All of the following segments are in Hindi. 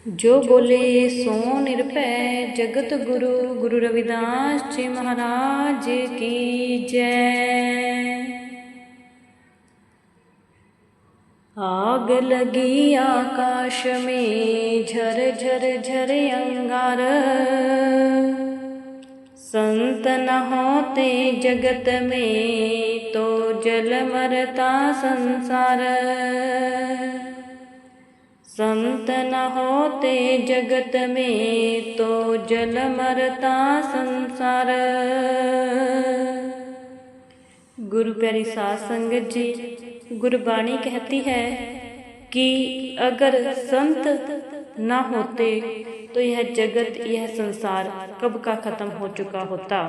जो बोले सो निरभय जगत गुरु गुरु रविदास जी महाराज की जय। आग लगी आकाश में झर झर झर अंगार, संत न होते जगत में तो जल मरता संसार। संत न होते जगत में तो जल मरता संसार। गुरु प्यारी साध संगत जी, गुरबाणी कहती है कि अगर संत ना होते तो यह जगत यह संसार कब का खत्म हो चुका होता।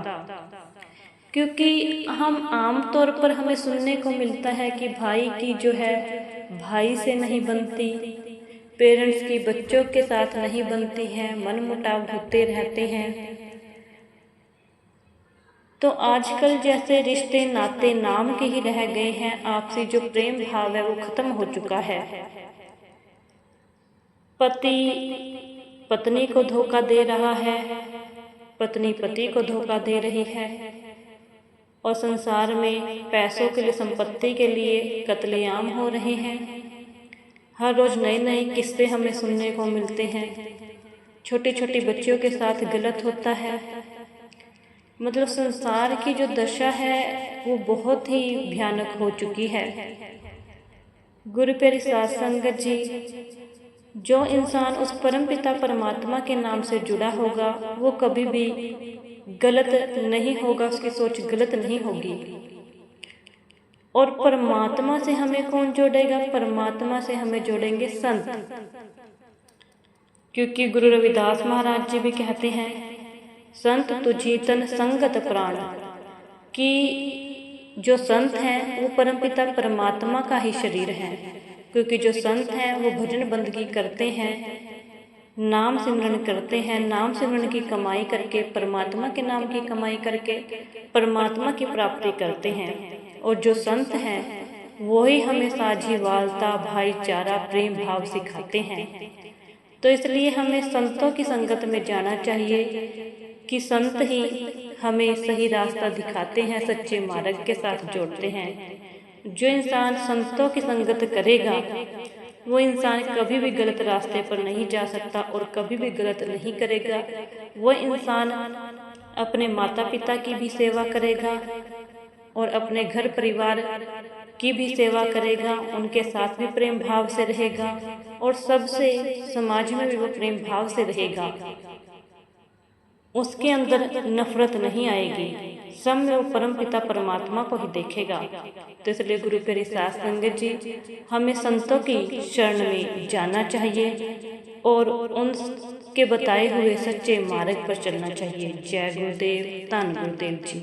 क्योंकि हम आम तौर पर हमें सुनने को मिलता है कि भाई की जो है भाई से नहीं बनती, पेरेंट्स की बच्चों के साथ नहीं बनती है, मनमुटाव होते रहते हैं। तो आजकल जैसे रिश्ते नाते नाम के ही रह गए हैं, आपसी जो प्रेम भाव है वो खत्म हो चुका है। पति पत्नी को धोखा दे रहा है, पत्नी पति को धोखा दे रही है, और संसार में पैसों के लिए, संपत्ति के लिए कत्लेआम हो रहे हैं। हर रोज नए नए किस्से हमें सुनने को मिलते हैं। छोटे छोटे बच्चों के साथ गलत होता है। मतलब संसार की जो दशा है वो बहुत ही भयानक हो चुकी है। गुरु प्यारी साध संगत जी, जो इंसान उस परम पिता परमात्मा के नाम से जुड़ा होगा वो कभी भी गलत नहीं होगा, उसकी सोच गलत नहीं होगी। और परमात्मा से हमें कौन जोड़ेगा? परमात्मा से हमें जोड़ेंगे संत। क्योंकि गुरु रविदास महाराज जी भी कहते हैं, संत तुझी तन संगत प्राण, कि जो संत हैं वो परमपिता परमात्मा का ही शरीर है। क्योंकि जो संत हैं वो भजन बंदगी करते हैं, नाम सिमरन करते हैं, नाम सिमरन की कमाई करके, परमात्मा के नाम की कमाई करके परमात्मा की प्राप्ति करते हैं। और जो संत हैं वही हमें साझीवालता, भाईचारा, प्रेम भाव सिखाते हैं। तो इसलिए हमें संतों की संगत में जाना चाहिए कि संत ही हमें सही रास्ता दिखाते हैं, सच्चे मार्ग के साथ जोड़ते हैं। जो इंसान संतों की संगत करेगा वो इंसान कभी भी गलत रास्ते पर नहीं जा सकता और कभी भी गलत नहीं करेगा। वो इंसान अपने माता पिता की भी सेवा करेगा और अपने घर परिवार की भी सेवा करेगा, उनके साथ भी प्रेम भाव से रहेगा और सबसे समाज में भी वो प्रेम भाव से रहेगा। उसके अंदर नफरत नहीं आएगी, सब में वो परम पिता परमात्मा को ही देखेगा। तो इसलिए गुरु प्यारी साध संगत जी, हमें संतों की शरण में जाना चाहिए और उनके बताए हुए सच्चे मार्ग पर चलना चाहिए। जय गुरुदेव, धन गुरुदेव जी।